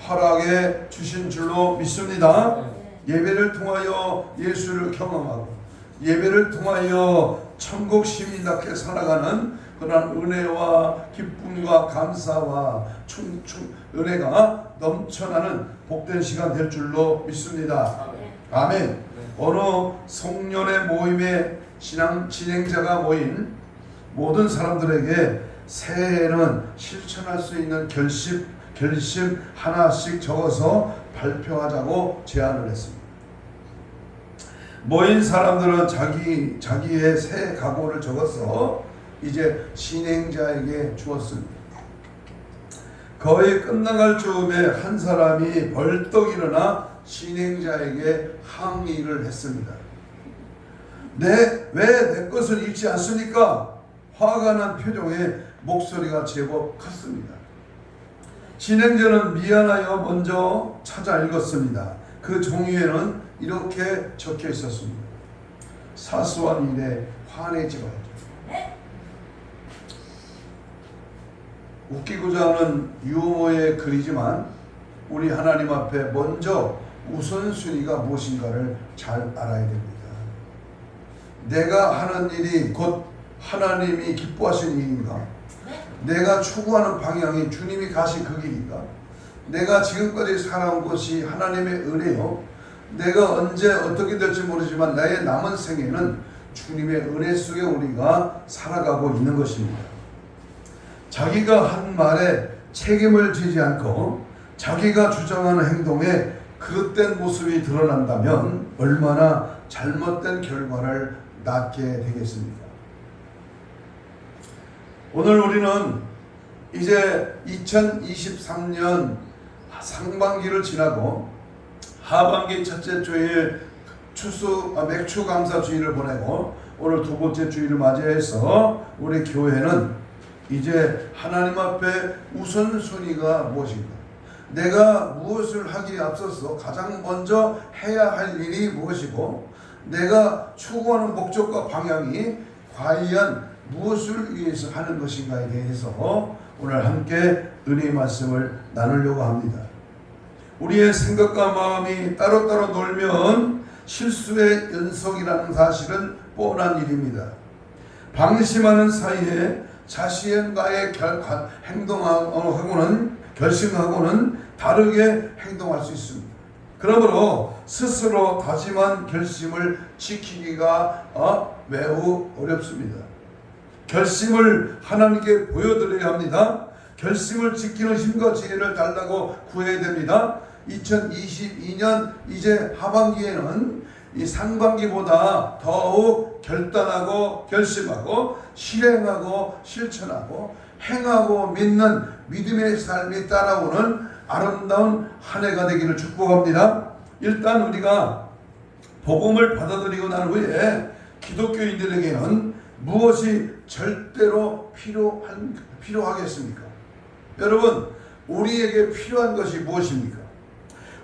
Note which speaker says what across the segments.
Speaker 1: 허락해 주신 줄로 믿습니다. 예배를 통하여 예수를 경험하고 예배를 통하여 천국 시민답게 살아가는 그런 은혜와 기쁨과 감사와 은혜가 넘쳐나는 복된 시간 될 줄로 믿습니다. 아멘. 어느 송년회 모임에 신앙 진행자가 모인 모든 사람들에게 새해에는 실천할 수 있는 결심 하나씩 적어서 발표하자고 제안을 했습니다. 모인 사람들은 자기의 새해 각오를 적어서 이제 진행자에게 주었습니다. 거의 끝나갈 즈음에 한 사람이 벌떡 일어나 진행자에게 항의를 했습니다. 왜 내 것을 읽지 않습니까? 화가 난 표정에 목소리가 제법 컸습니다. 진행자는 미안하여 먼저 찾아 읽었습니다. 그 종이에는 이렇게 적혀 있었습니다. 사소한 일에 화내지 말자. 웃기고자 하는 유머의 글이지만 우리 하나님 앞에 먼저 우선순위가 무엇인가를 잘 알아야 됩니다. 내가 하는 일이 곧 하나님이 기뻐하시는 일인가? 내가 추구하는 방향이 주님이 가신 그 길인가? 내가 지금까지 살아온 것이 하나님의 은혜요. 내가 언제 어떻게 될지 모르지만 나의 남은 생에는 주님의 은혜 속에 우리가 살아가고 있는 것입니다. 자기가 한 말에 책임을 지지 않고 자기가 주장하는 행동에 그릇된 모습이 드러난다면 얼마나 잘못된 결과를 낳게 되겠습니까? 오늘 우리는 이제 2023년 상반기를 지나고 하반기 첫째 주일 맥주 감사 주일을 보내고 오늘 두 번째 주일을 맞이해서 우리 교회는 이제 하나님 앞에 우선순위가 무엇인가? 내가 무엇을 하기에 앞서서 가장 먼저 해야 할 일이 무엇이고 내가 추구하는 목적과 방향이 과연 무엇을 위해서 하는 것인가에 대해서 오늘 함께 은혜의 말씀을 나누려고 합니다. 우리의 생각과 마음이 따로따로 놀면 실수의 연속이라는 사실은 뻔한 일입니다. 방심하는 사이에 자신과의 결심하고는 다르게 행동할 수 있습니다. 그러므로 스스로 다짐한 결심을 지키기가 매우 어렵습니다. 결심을 하나님께 보여드려야 합니다. 결심을 지키는 힘과 지혜를 달라고 구해야 됩니다. 2022년 이제 하반기에는 이 상반기보다 더욱 결단하고 결심하고 실행하고 실천하고 행하고 믿는 믿음의 삶이 따라오는 아름다운 한 해가 되기를 축복합니다. 일단 우리가 복음을 받아들이고 난 후에 기독교인들에게는 무엇이 절대로 필요하겠습니까? 여러분, 우리에게 필요한 것이 무엇입니까?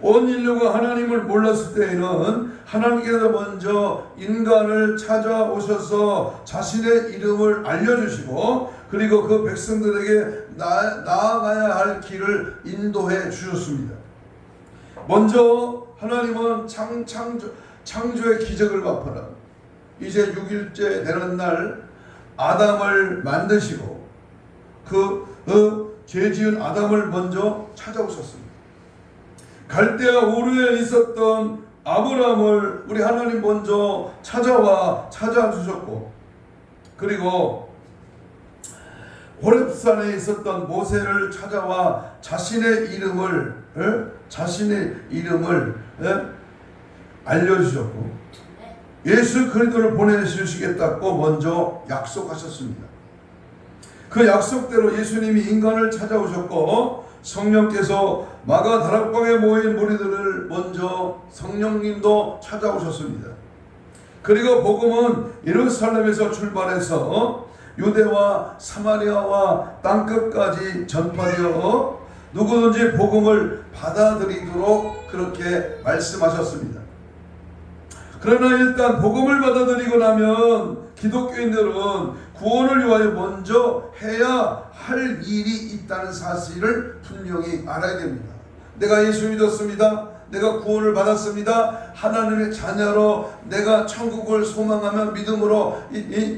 Speaker 1: 온 인류가 하나님을 몰랐을 때에는 하나님께서 먼저 인간을 찾아오셔서 자신의 이름을 알려주시고 그리고 그 백성들에게 나아가야 할 길을 인도해 주셨습니다. 먼저 하나님은 창조의 기적을 갚아라. 이제 6일째 되는 날 아담을 만드시고 그 죄지은 아담을 먼저 찾아오셨습니다. 갈대아 우르에 있었던 아브라함을 우리 하나님 먼저 찾아주셨고 그리고 호렙산에 있었던 모세를 찾아와 자신의 이름을 알려주셨고 예수 그리스도를 보내주시겠다고 먼저 약속하셨습니다. 그 약속대로 예수님이 인간을 찾아오셨고 성령께서 마가 다락방에 모인 무리들을 먼저 성령님도 찾아오셨습니다. 그리고 복음은 예루살렘에서 출발해서 유대와 사마리아와 땅끝까지 전파되어 누구든지 복음을 받아들이도록 그렇게 말씀하셨습니다. 그러나 일단 복음을 받아들이고 나면 기독교인들은 구원을 위하여 먼저 해야 할 일이 있다는 사실을 분명히 알아야 됩니다. 내가 예수 믿었습니다. 내가 구원을 받았습니다. 하나님의 자녀로 내가 천국을 소망하며 믿음으로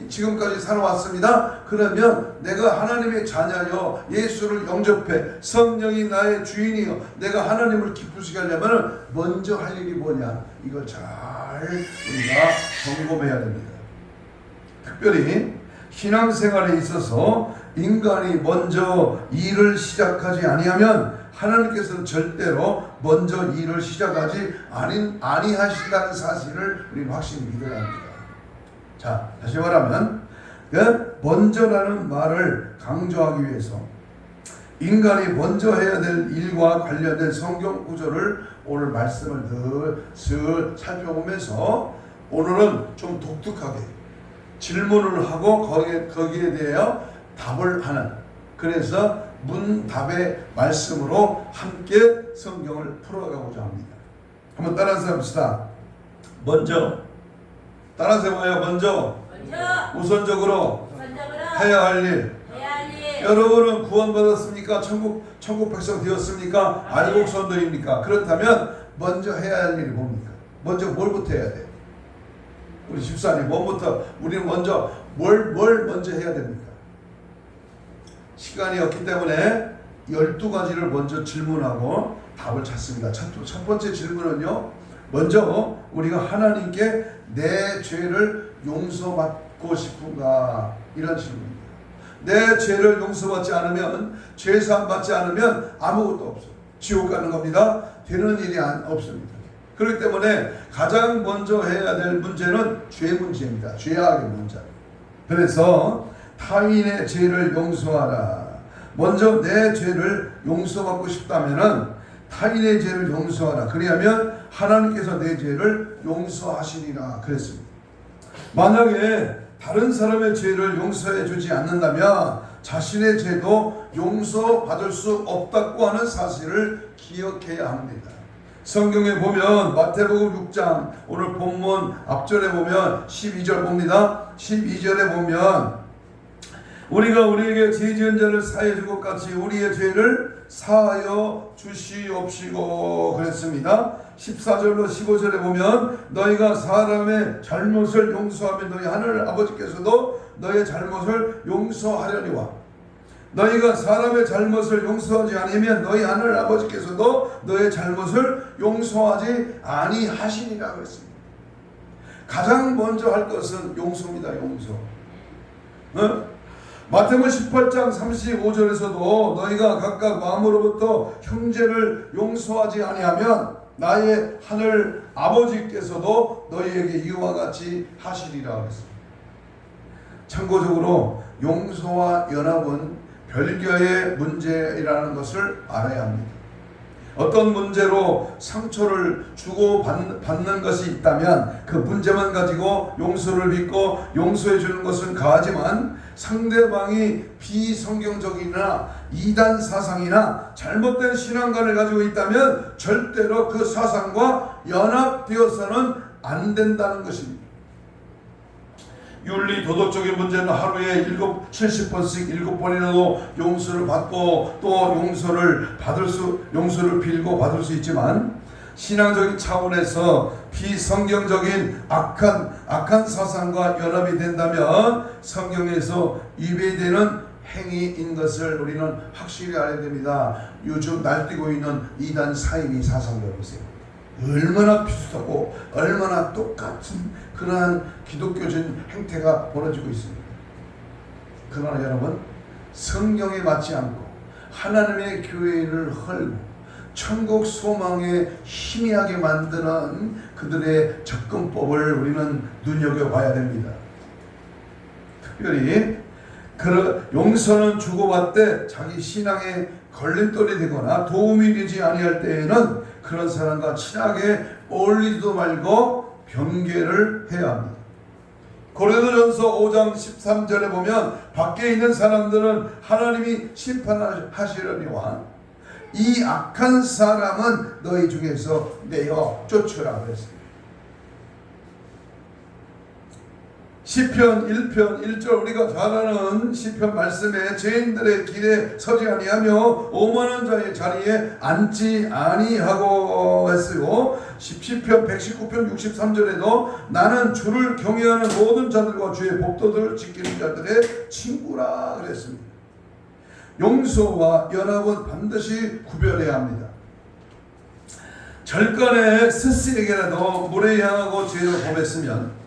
Speaker 1: 지금까지 살아왔습니다. 그러면 내가 하나님의 자녀여 예수를 영접해 성령이 나의 주인이요 내가 하나님을 기쁘시게 하려면 먼저 할 일이 뭐냐, 이걸 잘 우리가 점검해야 됩니다. 특별히 신앙생활에 있어서 인간이 먼저 일을 시작하지 아니하면 하나님께서는 절대로 먼저 일을 시작하지 아니하신다는 사실을 우리는 확실히 믿어야 합니다. 자, 다시 말하면 먼저라는 말을 강조하기 위해서 인간이 먼저 해야 될 일과 관련된 성경 구절을 오늘 말씀을 슬 살펴보면서 오늘은 좀 독특하게 질문을 하고 거기에 대하여 답을 하는, 그래서 문답의 말씀으로 함께 성경을 풀어가고자 합니다. 한번 따라서 합시다. 먼저 따라서 해봐요. 먼저 우선적으로 해야 할 일. 여러분은 구원받았습니까? 천국 백성 되었습니까? 알곡선들입니까? 그렇다면 먼저 해야 할 일이 뭡니까? 먼저 뭘부터 해야 돼요? 우리 집사님 우리는 먼저 뭘 먼저 해야 됩니까? 시간이 없기 때문에 12가지를 먼저 질문하고 답을 찾습니다. 첫 번째 질문은요, 먼저 우리가 하나님께 내 죄를 용서받고 싶은가, 이런 질문입니다. 내 죄를 용서받지 않으면, 죄사함 받지 않으면 아무것도 없어요. 지옥 가는 겁니다. 되는 일이 없습니다. 그렇기 때문에 가장 먼저 해야 될 문제는 죄 문제입니다. 죄악의 문제. 그래서 타인의 죄를 용서하라. 먼저 내 죄를 용서받고 싶다면은 타인의 죄를 용서하라. 그리하면 하나님께서 내 죄를 용서하시리라 그랬습니다. 만약에 다른 사람의 죄를 용서해 주지 않는다면 자신의 죄도 용서받을 수 없다고 하는 사실을 기억해야 합니다. 성경에 보면 마태복음 6장 오늘 본문 앞절에 보면 12절 봅니다. 12절에 보면 우리가 우리에게 죄 지은 자를 사하여 줄 것 같이 우리의 죄를 사하여 주시옵시고 그랬습니다. 14절로 15절에 보면 너희가 사람의 잘못을 용서하면 너희 하늘 아버지께서도 너희의 잘못을 용서하려니와 너희가 사람의 잘못을 용서하지 않으면 너희 하늘 아버지께서도 너희의 잘못을 용서하지 아니하시니라 그랬습니다. 가장 먼저 할 것은 용서입니다. 용서. 마태복음 18장 35절에서도 너희가 각각 마음으로부터 형제를 용서하지 아니하면 나의 하늘 아버지께서도 너희에게 이와 같이 하시리라 그랬습니다. 참고적으로 용서와 연합은 별개의 문제라는 것을 알아야 합니다. 어떤 문제로 상처를 주고받는 것이 있다면 그 문제만 가지고 용서를 믿고 용서해 주는 것은 가하지만 상대방이 비성경적이나 이단 사상이나 잘못된 신앙관을 가지고 있다면 절대로 그 사상과 연합되어서는 안 된다는 것입니다. 윤리 도덕적인 문제는 하루에 70번씩 7번이라도 용서를 받고 또 용서를 빌고 받을 수 있지만 신앙적인 차원에서 비성경적인 악한 사상과 연합이 된다면 성경에서 위배되는 행위인 것을 우리는 확실히 알아야 됩니다. 요즘 날뛰고 있는 이단 사이비 사상을 보세요. 얼마나 비슷하고 얼마나 똑같은 그러한 기독교적인 행태가 벌어지고 있습니다. 그러나 여러분, 성경에 맞지 않고 하나님의 교회를 헐고 천국 소망에 희미하게 만드는 그들의 접근법을 우리는 눈여겨봐야 됩니다. 특별히 용서는 주고받되 자기 신앙에 걸림돌이 되거나 도움이 되지 아니할 때에는 그런 사람과 친하게 어울리지도 말고 경계를 해야 합니다. 고린도전서 5장 13절에 보면 밖에 있는 사람들은 하나님이 심판하시려니와 이 악한 사람은 너희 중에서 내어 쫓으라 그랬습니다. 시편 1편 1절 우리가 잘 아는 시편 말씀에 죄인들의 길에 서지 아니하며 오만한 자의 자리에 앉지 아니하고 했어요. 시편 119편 63절에도 나는 주를 경외하는 모든 자들과 주의 법도들을 지키는 자들의 친구라 그랬습니다. 용서와 연합은 반드시 구별해야 합니다. 절간에 스스에게라도 물에 향하고 죄를 범했으면,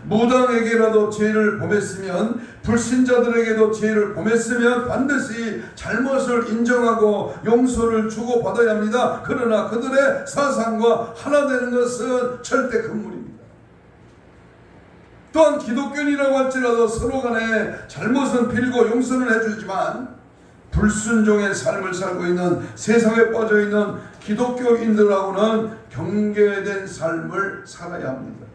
Speaker 1: 무당에게라도 죄를 범했으면, 불신자들에게도 죄를 범했으면 반드시 잘못을 인정하고 용서를 주고받아야 합니다. 그러나 그들의 사상과 하나 되는 것은 절대 금물입니다. 또한 기독교인이라고 할지라도 서로 간에 잘못은 빌고 용서는 해주지만 불순종의 삶을 살고 있는, 세상에 빠져 있는 기독교인들하고는 경계된 삶을 살아야 합니다.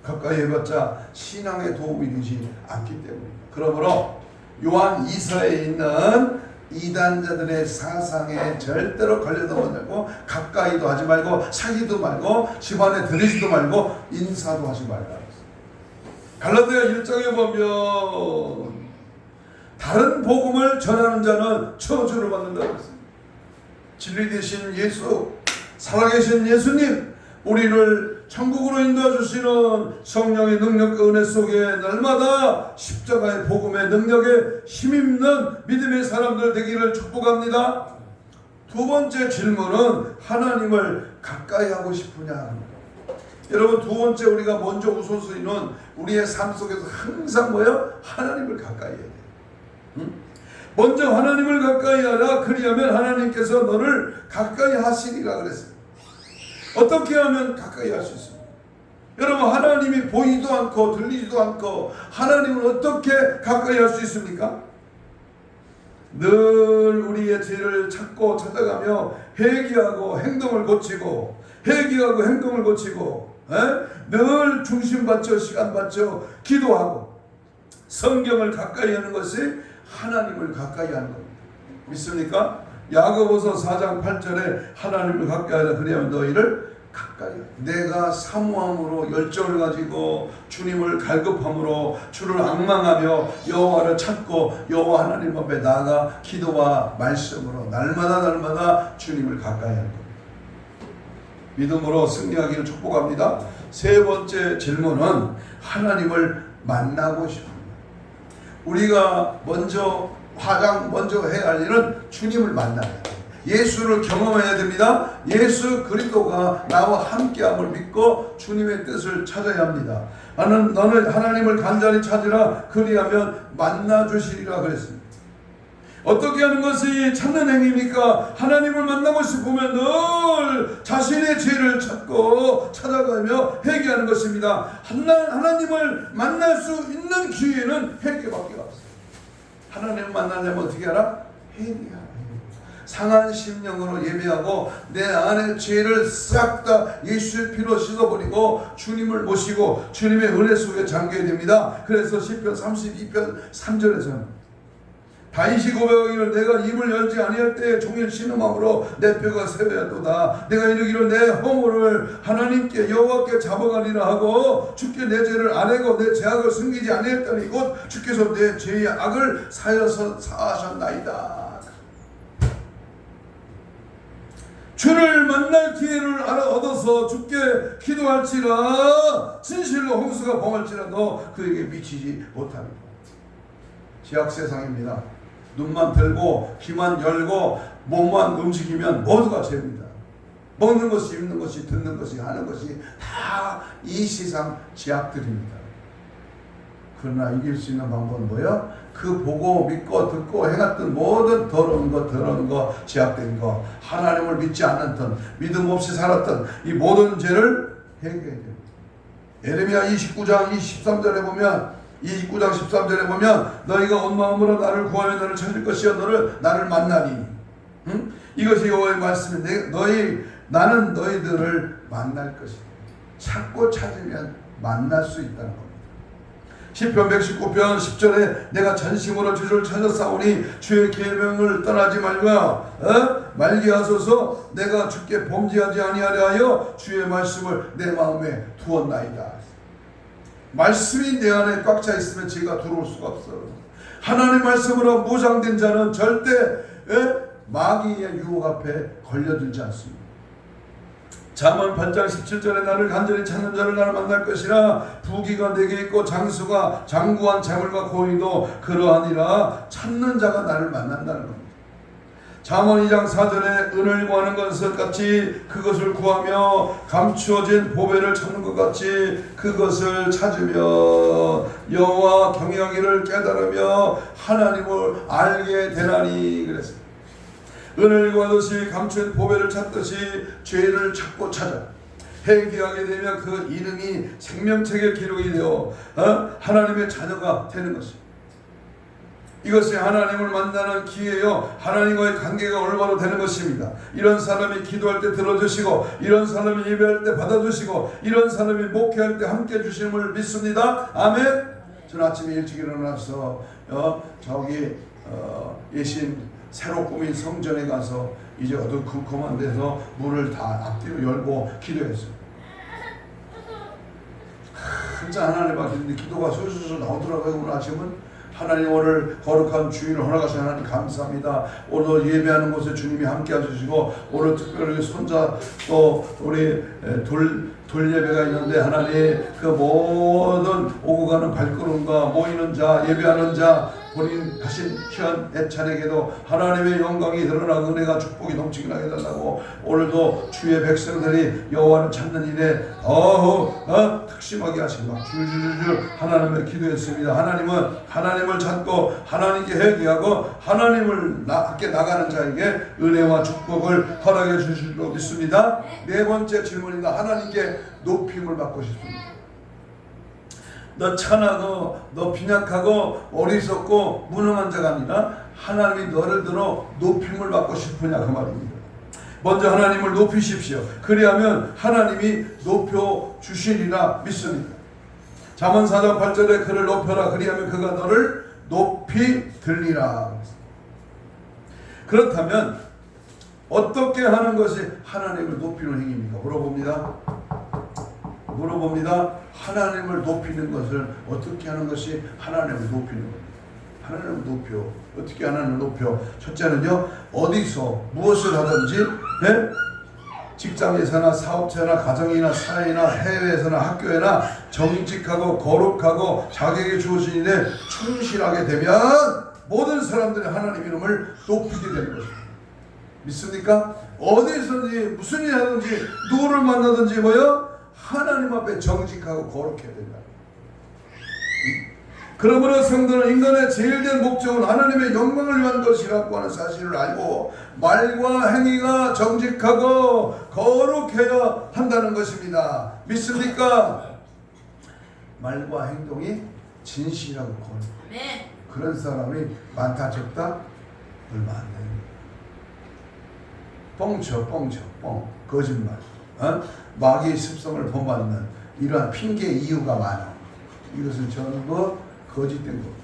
Speaker 1: 가까이 해봤자 신앙에 도움이 되지 않기 때문입니다. 그러므로 요한 2서에 있는 이단자들의 사상에 절대로 걸려도 말고, 가까이도 하지 말고, 사귀도 말고, 집안에 들이지도 말고, 인사도 하지 말라. 갈라디아 1장에 보면 다른 복음을 전하는 자는 저주를 받는다고 했습니다. 진리 되신 예수, 살아계신 예수님, 우리를 천국으로 인도해 주시는 성령의 능력과 은혜 속에 날마다 십자가의 복음의 능력에 힘입는 믿음의 사람들 되기를 축복합니다. 두 번째 질문은 하나님을 가까이 하고 싶으냐. 여러분, 두 번째 우리가 먼저 우선순위는 우리의 삶 속에서 항상 뭐예요? 하나님을 가까이 해야 돼요. 먼저 하나님을 가까이 하라. 그리하면 하나님께서 너를 가까이 하시리라 그랬어요. 어떻게 하면 가까이 할 수 있습니까? 여러분, 하나님이 보이지도 않고 들리지도 않고 하나님을 어떻게 가까이 할 수 있습니까? 늘 우리의 죄를 찾고 찾아가며 회개하고 행동을 고치고, 회개하고 행동을 고치고, 늘 중심 받쳐 시간 받쳐 기도하고 성경을 가까이 하는 것이 하나님을 가까이 하는 겁니다. 믿습니까? 야고보서 4장 8절에 하나님을 가까이 하라. 그래야만 너희를 가까이 하라. 내가 사모함으로 열정을 가지고 주님을 갈급함으로 주를 앙망하며 여호와를 찾고 여호와 하나님 앞에 나아가 기도와 말씀으로 날마다 주님을 가까이 하는 겁니다. 믿음으로 승리하기를 축복합니다. 세 번째 질문은 하나님을 만나고 싶습니다. 우리가 가장 먼저 해야 할 일은 주님을 만나야 돼요. 예수를 경험해야 됩니다. 예수 그리스도가 나와 함께함을 믿고 주님의 뜻을 찾아야 합니다. 너는 하나님을 간절히 찾으라. 그리하면 만나 주시리라 그랬습니다. 어떻게 하는 것이 찾는 행위입니까? 하나님을 만나고 싶으면 늘 자신의 죄를 찾고 찾아가며 회개하는 것입니다. 하나님을 만날 수 있는 기회는 회개밖에 없어요. 하나님을 만나려면 어떻게 하라? 회개하라. 상한 심령으로 예배하고 내 안의 죄를 싹 다 예수의 피로 씻어버리고 주님을 모시고 주님의 은혜 속에 잠겨야 됩니다. 그래서 시편 32편 3절에서는 다윗이 고백하기를 내가 입을 열지 아니할 때에 종일 신음함으로 내 뼈가 세배하도다. 내가 이르기를 내 허물을 하나님께 여호와께 잡아가리라 하고 주께 내 죄를 아뢰고 내 죄악을 숨기지 아니했더니 곧 주께서 내 죄의 악을 사하셨나이다. 주를 만날 기회를 얻어서 주께 기도할지라 진실로 홍수가 범할지라도 그에게 미치지 못합니다. 죄악 세상입니다. 눈만 들고 귀만 열고 몸만 움직이면 모두가 죄입니다. 먹는 것이, 입는 것이, 듣는 것이, 하는 것이 다 이 세상 죄악들입니다. 그러나 이길 수 있는 방법은 뭐예요? 그 보고 믿고 듣고 행했던 모든 더러운 거, 죄악된 거, 하나님을 믿지 않았던, 믿음 없이 살았던 이 모든 죄를 회개해야 됩니다. 예레미야 29장 13절에 보면 29장 13절에 보면 너희가 온 마음으로 나를 구하면 너를 찾을 것이요 나를 만나니 이것이 여호와의 말씀인데 나는 너희들을 만날 것이다. 찾고 찾으면 만날 수 있다는 겁니다. 시편 119편 10절에 내가 전심으로 주를 찾았사오니 주의 계명을 떠나지 말게 하소서. 내가 주께 범죄하지 아니하려 하여 주의 말씀을 내 마음에 두었나이다. 말씀이 내 안에 꽉 차 있으면 죄가 들어올 수가 없어. 하나님 말씀으로 무장된 자는 절대 마귀의 유혹 앞에 걸려들지 않습니다. 잠언 8장 17절에 나를 간절히 찾는 자를 나를 만날 것이라 부귀가 내게 있고 장수가 장구한 재물과 고의도 그러하니라. 찾는 자가 나를 만난다는 겁니다. 잠언 2장 4절에 은을 구하는 것을 같이 그것을 구하며 감추어진 보배를 찾는 것 같이 그것을 찾으며 여호와 경외하기를 깨달으며 하나님을 알게 되나니 그랬습니다. 은을 구하듯이 감춘 보배를 찾듯이 죄를 찾고 찾아 회개하게 되면 그 이름이 생명책에 기록이 되어 하나님의 자녀가 되는 것입니다. 이것이 하나님을 만나는 기회요, 하나님과의 관계가 올바로 되는 것입니다. 이런 사람이 기도할 때 들어주시고, 이런 사람이 예배할 때 받아주시고, 이런 사람이 목회할 때 함께 주심을 믿습니다. 아멘. 저는 아침에 일찍 일어나서 저기 예신 새로 꾸민 성전에 가서 이제 어두컴컴한 데서 문을 다 앞뒤로 열고 기도했어요. 진짜 하나님 앞에 기도가 솔솔 나오더라고요. 오늘 아침은 하나님 오늘 거룩한 주일을 허락하신 하나님 감사합니다. 오늘 예배하는 곳에 주님이 함께 해주시고 오늘 특별히 손자 또 우리 돌 예배가 있는데 하나님 그 모든 오고 가는 발걸음과 모이는 자 예배하는 자 본인 하신 현 애찬에게도 하나님의 영광이 드러나 은혜가 축복이 넘치게 하게 해달라고 오늘도 주의 백성들이 여호와를 찾는 일에 특심하게 하시고 줄줄줄 하나님을 기도했습니다. 하나님은 하나님을 찾고 하나님께 회개하고 하나님을 밖에 나가는 자에게 은혜와 축복을 허락해 주실 줄 믿습니다. 네 번째 질문입니다. 하나님께 높임을 받고 싶습니다. 너 천하고 너 빈약하고 어리석고 무능한 자가 아니라 하나님이 너를 들어 높임을 받고 싶으냐 그 말입니다. 먼저 하나님을 높이십시오. 그리하면 하나님이 높여 주시리라 믿습니다. 잠언 4장 8절에 그를 높여라 그리하면 그가 너를 높이 들리라. 그렇다면 어떻게 하는 것이 하나님을 높이는 행위입니까? 물어봅니다. 하나님을 높이는 것을 어떻게 하는 것이 하나님을 높이는 겁니다. 하나님을 높여. 어떻게 하나님을 높여? 첫째는요, 어디서 무엇을 하든지 직장에서나 사업체나 가정이나 사회나 해외에서나 학교에나 정직하고 거룩하고 자기에게 주어진 일에 충실하게 되면 모든 사람들이 하나님 이름을 높이게 되는 것입니다. 믿습니까? 어디서든지 무슨 일 하든지 누구를 만나든지 하나님 앞에 정직하고 거룩해야 된다. 그러므로 성도는 인간의 제일된 목적은 하나님의 영광을 위한 것이라고 하는 사실을 알고 말과 행위가 정직하고 거룩해야 한다는 것입니다. 믿습니까? 말과 행동이 진실하고 거룩. 네. 그런 사람이 많다 적다 얼마 안 됩니다. 뻥 거짓말. 마귀의 습성을 본받는 이러한 핑계 이유가 많아. 이것은 전부 거짓된 겁니다.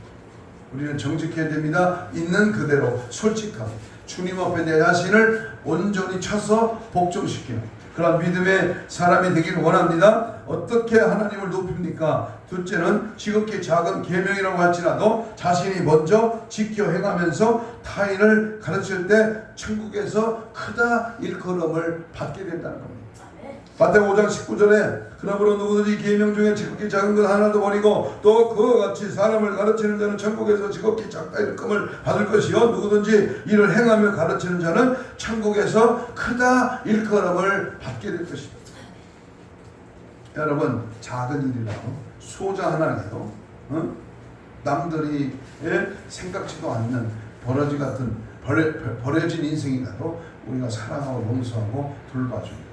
Speaker 1: 우리는 정직해야 됩니다. 있는 그대로 솔직하게 주님 앞에 내 자신을 온전히 쳐서 복종시키는 그런 믿음의 사람이 되기를 원합니다. 어떻게 하나님을 높입니까? 둘째는 지극히 작은 계명이라고 할지라도 자신이 먼저 지켜 행하면서 타인을 가르칠 때 천국에서 크다 일컬음을 받게 된다는 겁니다. 마태복음 5장 19절에 그러므로 누구든지 계명 중에 지극히 작은 것 하나도 버리고 또 그와 같이 사람을 가르치는 자는 천국에서 지극히 작다 일컬음을 받을 것이요 누구든지 이를 행하며 가르치는 자는 천국에서 크다 일컬음을 받게 될 것입니다. 여러분 작은 일이라고 소자 하나예요. 남들이 생각지도 않는 버러지 같은 버려진 인생이라도 우리가 사랑하고 용서하고 돌봐줍니다.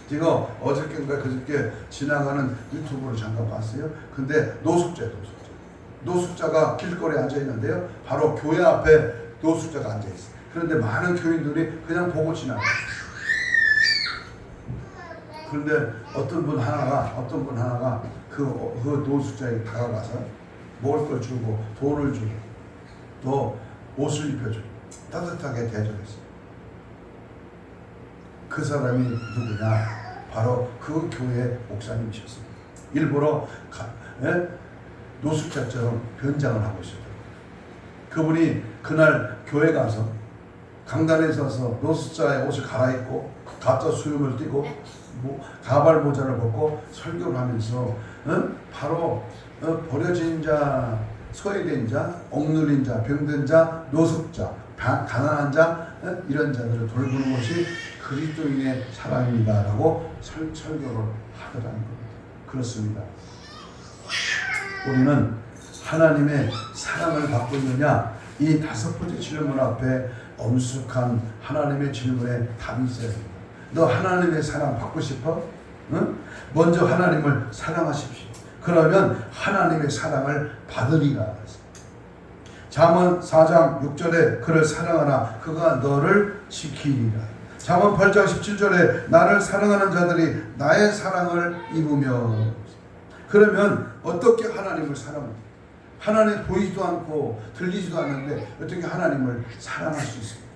Speaker 1: 제가 어저께인가 그저께 지나가는 유튜브를 잠깐 봤어요. 근데 노숙자가 길거리에 앉아 있는데요. 바로 교회 앞에 노숙자가 앉아 있어요. 그런데 많은 교인들이 그냥 보고 지나가요. 그런데 어떤 분 하나가 그 노숙자에게 다가가서 먹을 걸 주고 돈을 주고 또 옷을 입혀주고 따뜻하게 대접했어요. 그 사람이 누구냐? 바로 그 교회 목사님이셨습니다. 일부러 노숙자처럼 변장을 하고 있었다. 그분이 그날 교회 가서 강단에 서서 노숙자의 옷을 갈아입고 가짜 수염을 띠고 가발 모자를 벗고 설교를 하면서 바로 버려진 자, 소외된 자, 억눌린 자, 병든 자, 노숙자, 가난한 자, 이런 자들을 돌보는 것이 그리스도인의 사랑입니다라고 설교를 하더라는 겁니다. 그렇습니다. 우리는 하나님의 사랑을 받고 있느냐? 이 5번째 질문 앞에 엄숙한 하나님의 질문에 답이 있어야 됩니다. 너 하나님의 사랑 받고 싶어? 응? 먼저 하나님을 사랑하십시오. 그러면 하나님의 사랑을 받으리라. 잠언 4장 6절에 그를 사랑하라. 그가 너를 지키리라. 잠언 8장 17절에 나를 사랑하는 자들이 나의 사랑을 입으며. 그러면 어떻게 하나님을 사랑합니까? 하나님 보이지도 않고 들리지도 않는데 어떻게 하나님을 사랑할 수 있습니까?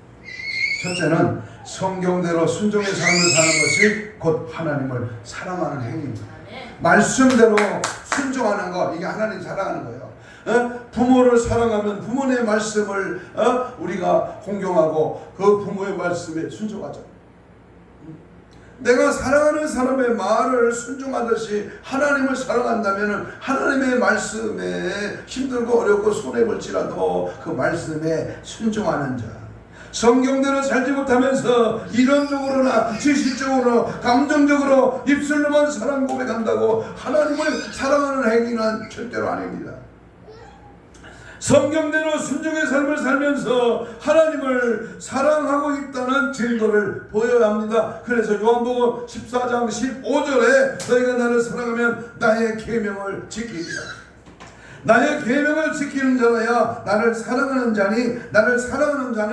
Speaker 1: 첫째는 성경대로 순종의 삶을 사는 것이 곧 하나님을 사랑하는 행위입니다. 말씀대로 순종하는 거, 이게 하나님 사랑하는 거예요. 부모를 사랑하면 부모의 말씀을 우리가 공경하고 그 부모의 말씀에 순종하죠. 내가 사랑하는 사람의 말을 순종하듯이 하나님을 사랑한다면 하나님의 말씀에 힘들고 어렵고 손해볼지라도 그 말씀에 순종하는 자, 성경대로 살지 못하면서 이론적으로나 지식적으로 감정적으로 입술로만 사랑 고백한다고 하나님을 사랑하는 행위는 절대로 아닙니다. 성경대로 순종의 삶을 살면서 하나님을 사랑하고 있다는 증거를 보여야 합니다. 그래서 요한복음 14장 15절에 너희가 나를 사랑하면 나의 계명을 지키리라. 나의 계명을 지키는 자라야 나를 사랑하는 자니, 나를 사랑하는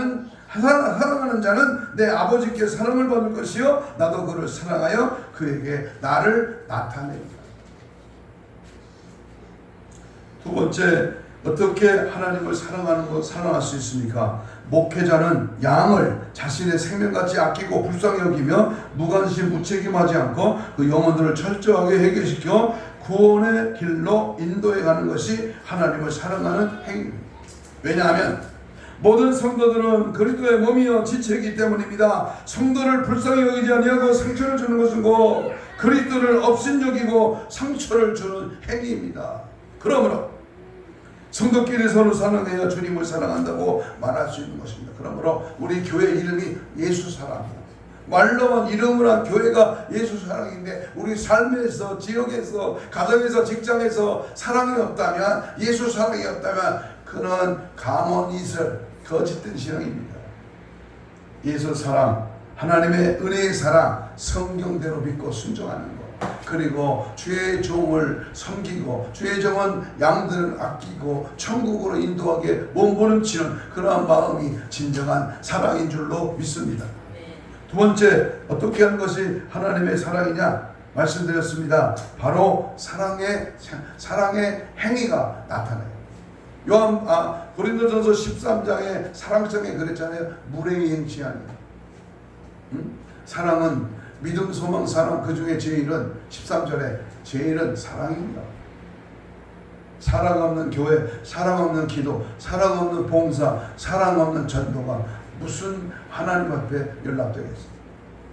Speaker 1: 자는 내 아버지께 사랑을 받을 것이요 나도 그를 사랑하여 그에게 나를 나타냅니다. 두 번째, 어떻게 하나님을 사랑할 수 있습니까? 목회자는 양을 자신의 생명같이 아끼고 불쌍히 여기며 무관심 무책임하지 않고 그 영혼들을 철저하게 해결시켜 구원의 길로 인도해 가는 것이 하나님을 사랑하는 행위입니다. 왜냐하면 모든 성도들은 그리스도의 몸이요 지체이기 때문입니다. 성도를 불쌍히 여기지 아니하고 상처를 주는 것은 곧 그리스도를 업신여기고 상처를 주는 행위입니다. 그러므로 성도끼리 서로 사랑해야 주님을 사랑한다고 말할 수 있는 것입니다. 그러므로 우리 교회 이름이 예수 사랑입니다. 말로만 이름으로 한 교회가 예수 사랑인데 우리 삶에서, 지역에서, 가정에서, 직장에서 사랑이 없다면, 예수 사랑이 없다면 그는 가문이슬 거짓된 신앙입니다. 예수 사랑, 하나님의 은혜의 사랑, 성경대로 믿고 순종하는 것, 그리고 주의 종을 섬기고 주의 종은 양들을 아끼고 천국으로 인도하게 몸부림치는 그러한 마음이 진정한 사랑인 줄로 믿습니다. 두 번째, 어떻게 하는 것이 하나님의 사랑이냐 말씀드렸습니다. 바로 사랑의 행위가 나타나요. 고린도전서 13장에 사랑성에 그랬잖아요. 물의 행치 아니에요. 사랑은 믿음, 소망, 사랑, 그 중에 제일은 13절에 제일은 사랑입니다. 사랑 없는 교회, 사랑 없는 기도, 사랑 없는 봉사, 사랑 없는 전도가 무슨 하나님 앞에 연락되겠어요?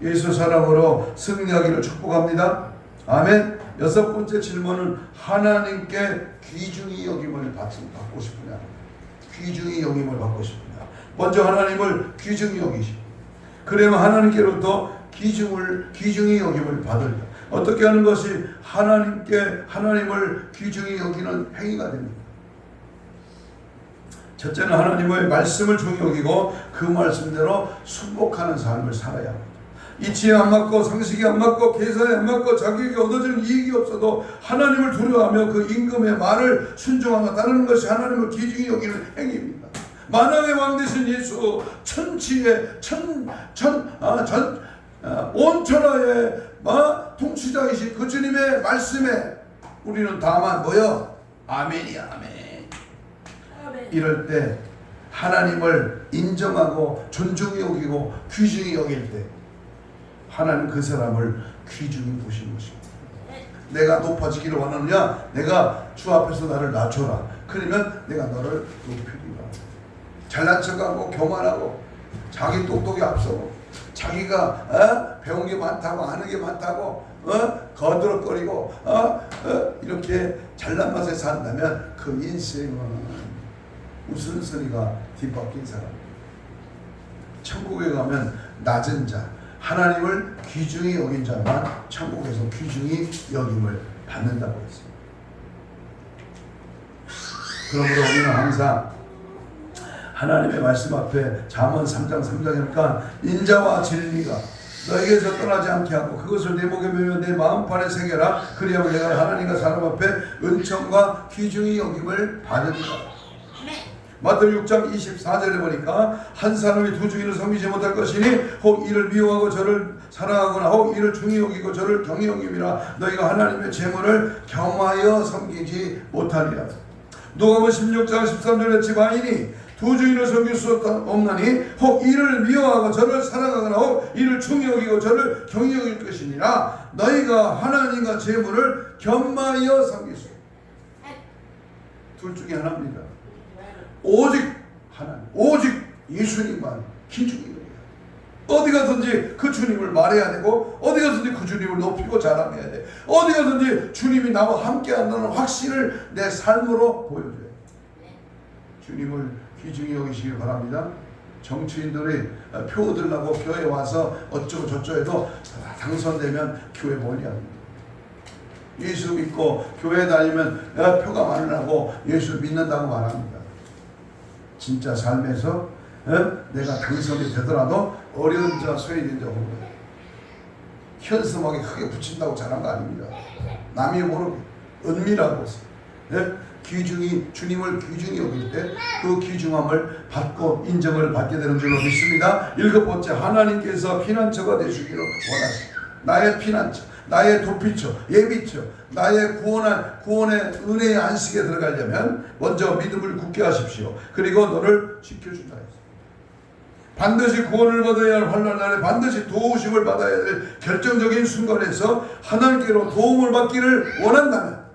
Speaker 1: 예수 사랑으로 승리하기를 축복합니다. 아멘. 6번째 질문은 하나님께 귀중히 여김을 받고 싶으냐? 귀중히 여김을 받고 싶으냐? 먼저 하나님을 귀중히 여기시고, 그러면 하나님께로부터 귀중히 여김을 받으리라. 어떻게 하는 것이 하나님을 귀중히 여기는 행위가 됩니다. 첫째는 하나님의 말씀을 중히 여기고 그 말씀대로 순복하는 삶을 살아야 합니다. 이치에 안 맞고 상식이 안 맞고 계산에 안 맞고 자기에게 얻어지는 이익이 없어도 하나님을 두려워하며 그 임금의 말을 순종하며 따르는 것이 하나님을 귀중히 여기는 행위입니다. 만왕의 왕 되신 예수, 천지의 온 천하의 통치자이신 그 주님의 말씀에 우리는 다만 뭐요? 아멘이야, 아멘. 이럴 때 하나님을 인정하고 존중히 여기고 귀중히 여길 때 하나님 그 사람을 귀중히 보시는 것입니다. 내가 높아지기를 원하느냐? 내가 주 앞에서 나를 낮춰라. 그러면 내가 너를 높이리라. 잘난 척하고 교만하고 자기 똑똑이 앞서고 자기가 배운 게 많다고 아는 게 많다고 거들거리고 이렇게 잘난 맛에 산다면 그 인생은 우선순위가 뒤바뀐 사람. 천국에 가면 낮은 자, 하나님을 귀중히 여긴 자만 천국에서 귀중히 여김을 받는다고 했습니다. 그러므로 우리는 항상 하나님의 말씀 앞에 잠언 3장 3장이니까 인자와 진리가 너에게서 떠나지 않게 하고 그것을 내 목에 매며 내 마음판에 새겨라. 그리하면 내가 하나님과 사람 앞에 은총과 귀중히 여김을 받으리라. 마태복음 6장 24절에 보니까 한 사람이 두 주인을 섬기지 못할 것이니 혹 이를 미워하고 저를 사랑하거나 혹 이를 중히 여기고 저를 경히 여김이라. 너희가 하나님의 재물을 겸하여 섬기지 못하리라. 누가복음 16장 13절에 지방인이 두 주인을 섬길 수 없나니 혹 이를 미워하고 저를 사랑하거나 혹 이를 중히 여기고 저를 경히 여길 것이니라. 너희가 하나님과 재물을 겸하여 섬길 수 없다. 둘 중에 하나입니다. 오직 하나님, 오직 예수님만 귀중히 여겨야. 어디 가든지 그 주님을 말해야 되고 어디 가든지 그 주님을 높이고 자랑해야 돼. 어디 가든지 주님이 나와 함께 한다는 확신을 내 삶으로 보여줘야 돼. 주님을 귀중히 여기시길 바랍니다. 정치인들이 표 얻으려고 교회 와서 어쩌고 저쩌고 해도 당선되면 교회 멀리 합니다. 예수 믿고 교회 다니면 표가 많으라고 예수 믿는다고 말합니다. 진짜 삶에서 내가 당선이 되더라도 어려운 자, 소외된 자, 현수막에 크게 붙인다고 잘한 거 아닙니다. 남이 모르게 은밀하고 귀중히 주님을 귀중히 여길 때 그 귀중함을 받고 인정을 받게 되는 줄로 믿습니다. 7번째, 하나님께서 피난처가 되시기를 원하십니다. 나의 피난처, 나의 도피처, 예비처, 나의 구원의 은혜의 안식에 들어가려면 먼저 믿음을 굳게 하십시오. 그리고 너를 지켜준다 했습니다. 반드시 구원을 받아야 할 환난 날에 반드시 도우심을 받아야 될 결정적인 순간에서 하나님께로 도움을 받기를 원한다면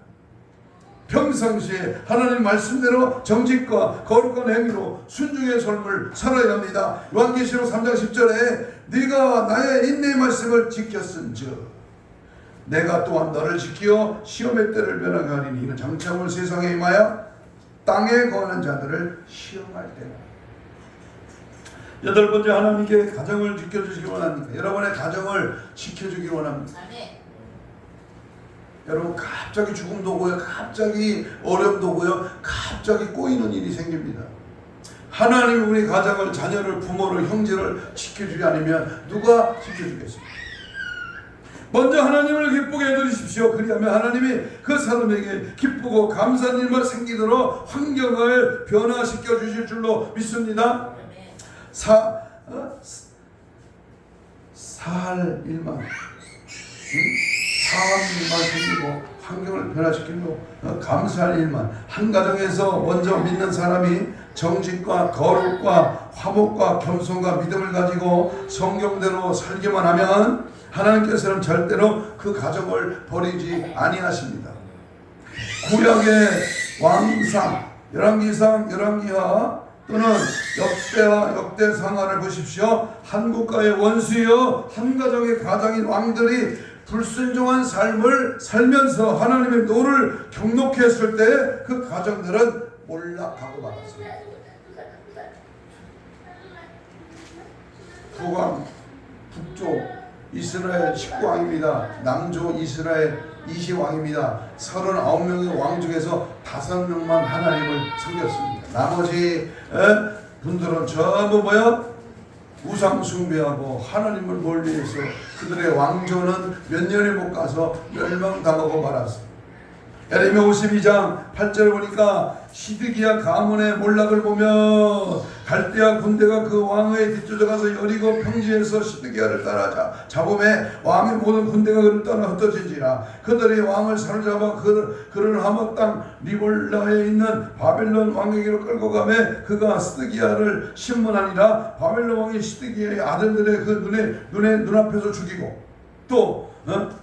Speaker 1: 평상시에 하나님 말씀대로 정직과 거룩한 행위로 순종의 삶을 살아야 합니다. 요한계시록 3장 10절에 네가 나의 인내의 말씀을 지켰은즉 내가 또한 너를 지키어 시험의 때를 변하게 하리니 이는 장차 올 세상에 임하여 땅에 거하는 자들을 시험할 때라. 8번째, 하나님께 가정을 지켜주시기 원합니다. 여러분의 가정을 지켜주기 원합니다. 여러분, 갑자기 죽음도 오고요, 갑자기 어려움도 오고요, 갑자기 꼬이는 일이 생깁니다. 하나님이 우리 가정을, 자녀를, 부모를, 형제를 지켜주지 않으면 누가 지켜주겠습니까? 먼저 하나님을 기쁘게 해드리십시오. 그리하면 하나님이 그 사람에게 기쁘고 감사한 일만 생기도록 환경을 변화시켜 주실 줄로 믿습니다. 사할 일만 생기고 환경을 변화시키고 감사할 일만. 한 가정에서 먼저 믿는 사람이 정직과 거룩과 화목과 겸손과 믿음을 가지고 성경대로 살기만 하면 하나님께서는 절대로 그 가정을 버리지 아니하십니다. 구약의 왕상, 열왕기상, 열왕기하 또는 역대와 역대상하를 보십시오. 한 국가의 원수여 한 가정의 가장인 왕들이 불순종한 삶을 살면서 하나님의 노를 경록했을 때 그 가정들은 몰락하고 말았습니다. 북왕, 북쪽 이스라엘 19왕입니다. 남조 이스라엘 20왕입니다. 39명의 왕 중에서 5명만 하나님을 섬겼습니다. 나머지 분들은 전부 우상 숭배하고 하나님을 멀리해서 그들의 왕조는 몇 년에 못 가서 멸망당하고 말았습니다. 에레미야 52장 8절 보니까 시드기야 가문의 몰락을 보며 갈대아 군대가 그 왕의 뒤쫓아가서 여리고 평지에서 시드기야를 따라자 잡음에 왕의 모든 군대가 그를 떠나 흩어진지라. 그들이 왕을 사로잡아 그를 하못 땅 리볼라에 있는 바벨론 왕에게로 끌고 가매 그가 시드기야를 신문하니라. 바벨론 왕이 시드기야의 아들들의 그 눈앞에서 죽이고 또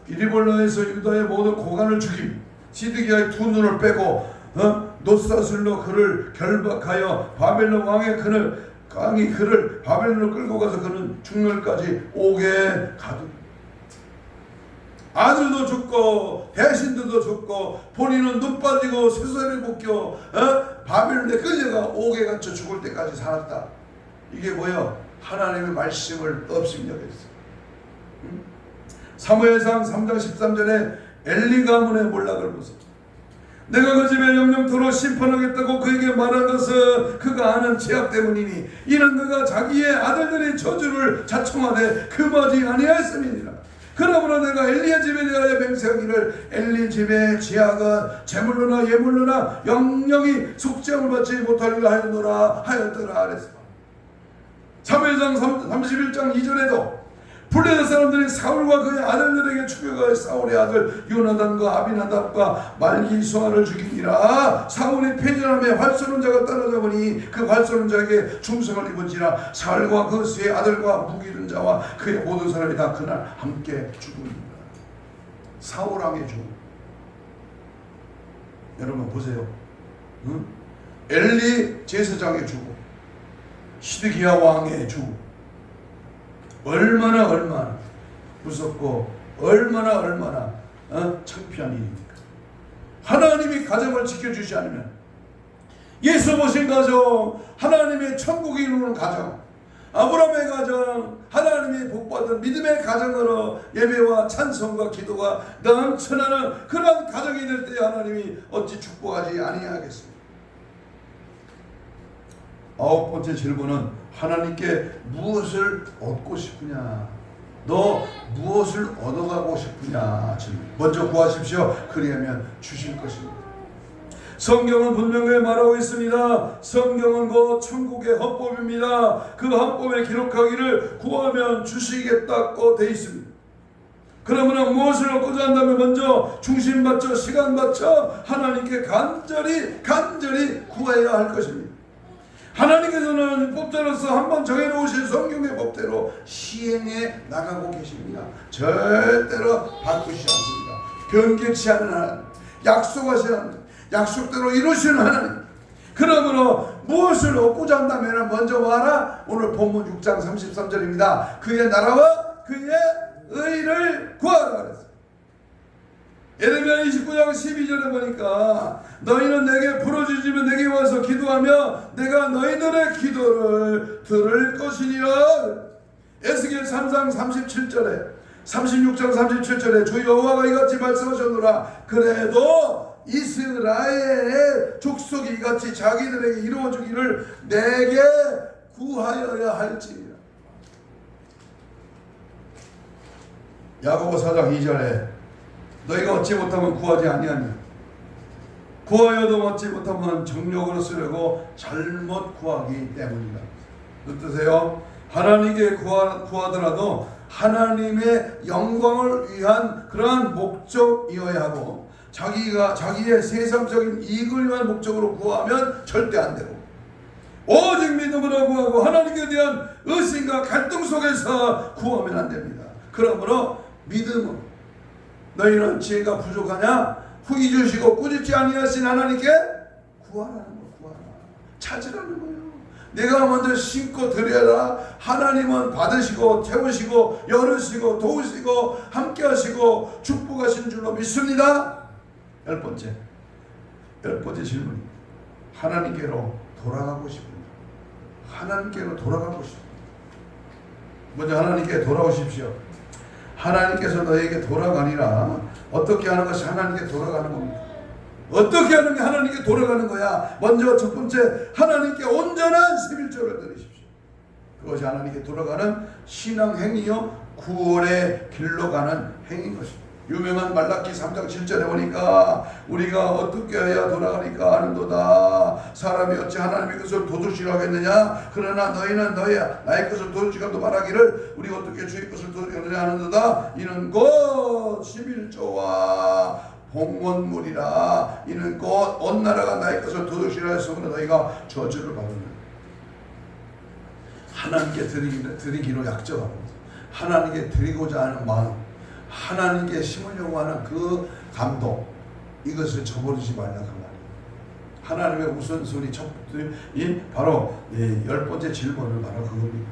Speaker 1: 이리볼라에서 유다의 모든 고관을 죽임, 시드기야의 두 눈을 빼고 놋사슬로 그를 결박하여 바벨론 왕의 강이 그를 바벨론으로 끌고 가서 그는 중멸까지 오게 가두니 아들도 죽고 대신들도 죽고 본인은 눈 빠지고 쇠사슬에 묶여 바벨론에 끌려가 옥에 갇혀 죽을 때까지 살았다. 이게 뭐야? 하나님의 말씀을 업심 여겼어. 사무엘상 3장 13절에 엘리 가문의 몰락을 보세요. 내가 그 집에 영영토록 심판하겠다고 그에게 말한 것은 그가 아는 죄악 때문이니 이는 그가 자기의 아들들의 저주를 자청하되 금하지 아니하였음이니라. 그러므로 내가 엘리의 집에 대하여 맹세하기를 엘리 집의 죄악은 제물로나 예물로나 영영이 속죄함을 받지 못하리라 하였더라 그랬어. 사무엘상 31장 2절에도 블레셋 사람들이 사울과 그의 아들들에게 추격하여 사울의 아들 요나단과 아비나답과 말기수아를 죽이니라. 사울이 패전함에 활쏘는 자가 따라잡으니 그 활쏘는 자에게 충성을 입은지라. 사울과 그 세 아들과 무기든 자와 그의 모든 사람이 다 그날 함께 죽으니라. 사울왕의 죽음. 여러분 보세요. 엘리 제사장의 죽음, 시드기야 왕의 죽음, 얼마나 무섭고 얼마나 창피한 일입니까? 하나님이 가정을 지켜주지 않으면, 예수 모신 가정, 하나님의 천국이 이루는 가정, 아브라함의 가정, 하나님이 복받은 믿음의 가정으로 예배와 찬송과 기도가 넘쳐나는 그런 가정이 될 때 하나님이 어찌 축복하지 아니하겠습니까? 9번째 질문은 하나님께 무엇을 얻고 싶으냐? 너 무엇을 얻어가고 싶으냐? 질문. 먼저 구하십시오. 그리하면 주실 것입니다. 성경은 분명히 말하고 있습니다. 성경은 곧 천국의 헌법입니다. 그 헌법에 기록하기를 구하면 주시겠다고 되어 있습니다. 그러면 무엇을 얻고자 한다면 먼저 중심 맞춰 시간 맞춰 하나님께 간절히 구해야 할 것입니다. 하나님께서는 법대로서 한번 정해놓으신 성경의 법대로 시행해 나가고 계십니다. 절대로 바꾸시지 않습니다. 변개치 않은 하나님, 약속하신 하나님, 약속대로 이루시는 하나님. 그러므로 무엇을 얻고자 한다면 먼저 와라. 오늘 본문 6장 33절입니다. 그의 나라와 그의 의를 구하라 그랬어요. 예레미야 29장 12절에 보니까 너희는 내게 부르짖으면 내게 와서 기도하며 내가 너희들의 기도를 들을 것이니라. 에스겔 3장 37절에 36장 37절에 주 여호와가 이같이 말씀하셨노라. 그래도 이스라엘의 족속이 이같이 자기들에게 이루어주기를 내게 구하여야 할지니라. 야고보 4장 2절에 너희가 얻지 못하면 구하지 아니하니 구하여도 얻지 못하면 정욕으로 쓰려고 잘못 구하기 때문이다. 뜻하세요? 하나님께 구하더라도 하나님의 영광을 위한 그러한 목적이어야 하고 자기의 세상적인 이익을 위한 목적으로 구하면 절대 안 되고 오직 믿음으로 구하고 하나님께 대한 의심과 갈등 속에서 구하면 안 됩니다. 그러므로 믿음은 너희는 지혜가 부족하냐? 후히 주시고 꾸짖지 아니하신 하나님께 구하라는 거, 구하라. 찾으라는 거예요. 내가 먼저 심고 드려라. 하나님은 받으시고 채우시고 열으시고 도우시고 함께하시고 축복하신 줄로 믿습니다. 열 번째 질문입니다. 하나님께로 돌아가고 싶습니다. 하나님께로 돌아가고 싶습니다. 먼저 하나님께 돌아오십시오. 하나님께서 너에게 돌아가니라. 어떻게 하는 것이 하나님께 돌아가는 겁니다. 어떻게 하는 게 하나님께 돌아가는 거야? 먼저 첫 번째, 하나님께 온전한 11조를 드리십시오. 그것이 하나님께 돌아가는 신앙 행위요, 구원의 길로 가는 행위인 것입니다. 유명한 말라기 3장 7절에 보니까 우리가 어떻게 해야 돌아가니까 아는도다. 사람이 어찌 하나님의 것을 도둑질을 하겠느냐? 그러나 너희는 나의 것을 도둑질하도 말하기를 우리가 어떻게 주의 것을 도둑질하느냐 하는도다. 이는 곧 11조와 봉헌물이라. 이는 곧 온 나라가 나의 것을 도둑질하였으므로 너희가 저주를 받는다. 하나님께 드리기로 약속하는 거죠. 하나님께 드리고자 하는 마음, 하나님께 심으려고 하는 그 감동, 이것을 저버리지 말라고 말이에요. 하나님의 우선순위 이 바로 10번째 질문은 바로 그겁니다.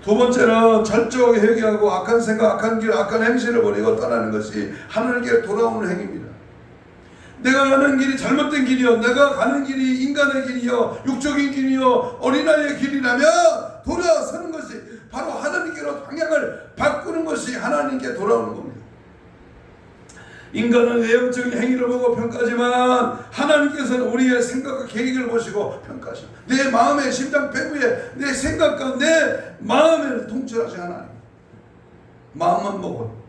Speaker 1: 두 번째는 철저하게 회개하고 악한 생각, 악한 길, 악한 행실을 버리고 떠나는 것이 하나님께 돌아오는 행위입니다. 내가 가는 길이 잘못된 길이요, 내가 가는 길이 인간의 길이요, 육적인 길이요, 어린아이의 길이라면 돌아서는 것이 바로 하나님께로 방향을 바꾸는 것이 하나님께 돌아오는 겁니다. 인간은 외형적인 행위를 보고 평가하지만 하나님께서는 우리의 생각과 계획을 보시고 평가하시고, 내 마음의 심장 배부에 내 생각과 내 마음을 통찰하신 하나님, 마음만 보고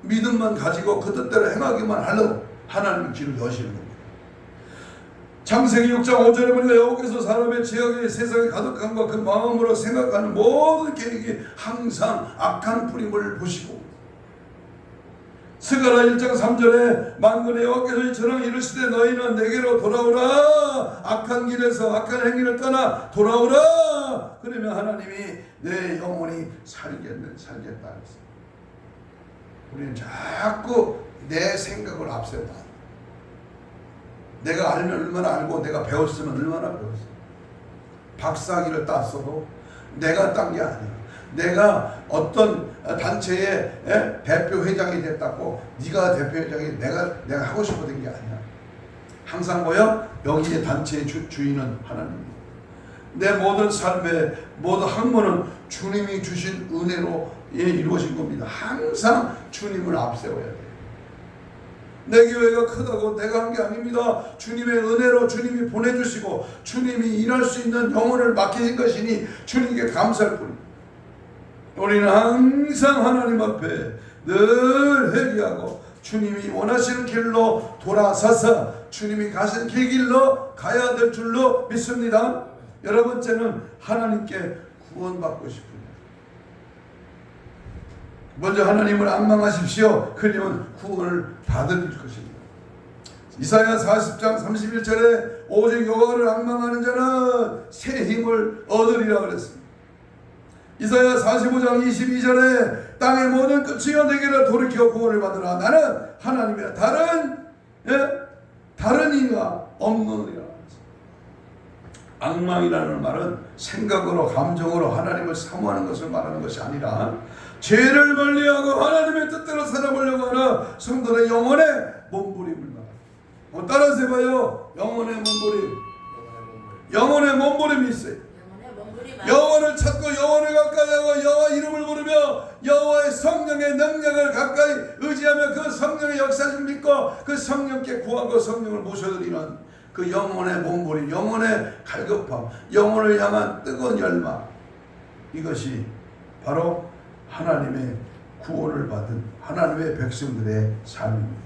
Speaker 1: 믿음만 가지고 그 뜻대로 행하기만 하려고 하나님의 길을 여시는 겁니다. 창세기 6장 5절에 보니까 여호와께서 사람의 지역의 세상에 가득함과 그 마음으로 생각하는 모든 계획이 항상 악한 뿌림을 보시고, 스가랴 1장 3절에 만군의 여호와께서 이처럼 이르시되 너희는 내게로 돌아오라, 악한 길에서 악한 행위를 떠나 돌아오라. 그러면 하나님이 내 영혼이 살겠다 했습니다. 우리는 자꾸 내 생각을 앞세우다. 내가 알면 얼마나 알고 내가 배웠으면 얼마나 배웠어. 박사학위를 땄어도 내가 딴 게 아니야. 내가 어떤 단체의 대표 회장이 됐다고 네가 대표 회장이 내가 하고 싶어진 게 아니야. 항상 뭐야? 여기의 단체의 주인은 하나님입니다. 내 모든 삶의 모든 학문은 주님이 주신 은혜로 이루어진 겁니다. 항상 주님을 앞세워야 돼요. 내 교회가 크다고 내가 한 게 아닙니다. 주님의 은혜로 주님이 보내주시고 주님이 일할 수 있는 영혼을 맡기신 것이니 주님께 감사할 뿐입니다. 우리는 항상 하나님 앞에 늘 회개하고 주님이 원하시는 길로 돌아서서 주님이 가신 그 길로 가야 될 줄로 믿습니다. 여러 번째는 하나님께 구원받고 싶습니다. 먼저 하나님을 앙망하십시오. 그러면 구원을 받을 것입니다. 이사야 40장 31절에 오직 여호와를 앙망하는 자는 새 힘을 얻으리라 그랬습니다. 이사야 45장 22절에 땅의 모든 끝이여 내게로 돌이켜 구원을 받으라. 나는 하나님이라. 다른 이가 없느니라. 앙망이라는 말은 생각으로 감정으로 하나님을 사모하는 것을 말하는 것이 아니라 죄를 멀리하고 하나님의 뜻대로 살아보려고 하는 성도의 영혼의 몸부림을 말합니다. 따라서 해봐요. 영혼의 몸부림. 영혼의 몸부림이 있어요. 여호와를 찾고 여호와를 가까이 하고 여호와 이름을 부르며 여호와의 성령의 능력을 가까이 의지하며 그 성령의 역사를 믿고 그 성령께 구하고 성령을 모셔드리는 그 영혼의 몸부림, 영혼의 갈급함, 영혼을 향한 뜨거운 열망, 이것이 바로 하나님의 구원을 받은 하나님의 백성들의 삶입니다.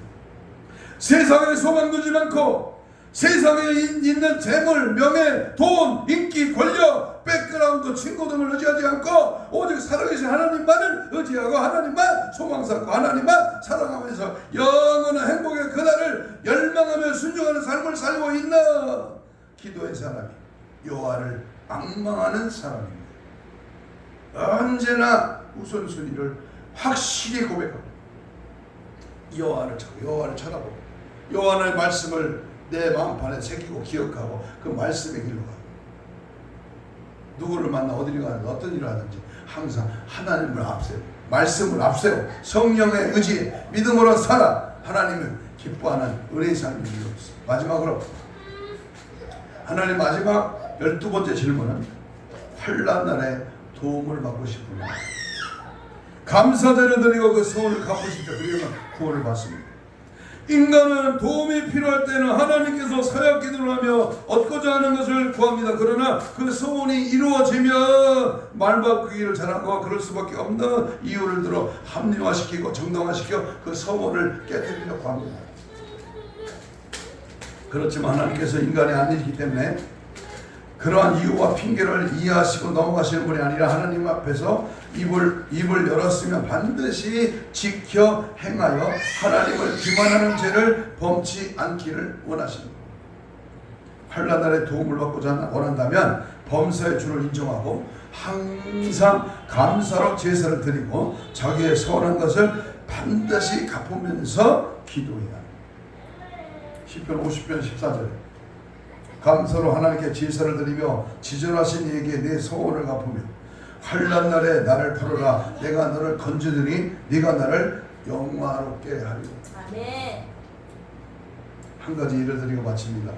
Speaker 1: 세상에 소망 두지 않고 세상에 있는 재물, 명예, 돈, 인기, 권력, 백그라운드, 친구 등을 의지하지 않고 오직 살아계신 하나님만을 의지하고 하나님만 소망 삼고 하나님만 사랑하면서 영원한 행복의 그날을 열망하며 순종하는 삶을 살고 있는 기도의 사람이 여호와를 앙망하는 사람입니다. 언제나 우선순위를 확실히 고백하고 여호와를 찾고 여호와를 쳐다보고 여호와의 말씀을 내 마음판에 새기고 기억하고 그 말씀의 길로 가고 누구를 만나 어디를 가든지 어떤 일을 하든지 항상 하나님을 앞세워 말씀을 앞세워 성령의 의지에 믿음으로 살아 하나님을 기뻐하는 은혜의 삶을 이루었습니다. 마지막으로 하나님 마지막 12번째 질문은 환난 날에 도움을 받고 싶으면 감사제를 드리고 그 소원을 갚으십시오. 그러면 구원을 받습니다. 인간은 도움이 필요할 때는 하나님께서 사역 기도를 하며 얻고자 하는 것을 구합니다. 그러나 그 소원이 이루어지면 말 바꾸기를 잘하고 그럴 수밖에 없는 이유를 들어 합리화시키고 정당화시켜 그 소원을 깨뜨리려고 합니다. 그렇지만 하나님께서 인간이 아니기 때문에 그러한 이유와 핑계를 이해하시고 넘어가시는 분이 아니라 하나님 앞에서 입을 열었으면 반드시 지켜 행하여 하나님을 기만하는 죄를 범치 않기를 원하십니다. 환난 날에 도움을 받고자 원한다면 범사의 주를 인정하고 항상 감사로 제사를 드리고 자기의 서운한 것을 반드시 갚으면서 기도해야 합니다. 시편 50편 14절에 감사로 하나님께 제사를 드리며 지존하신 이에게 내 소원을 갚으며 환난 날에 나를 풀어라. 내가 너를 건지더니 네가 나를 영화롭게 하리라.
Speaker 2: 아멘.
Speaker 1: 한 가지 일을 드리고 마칩니다.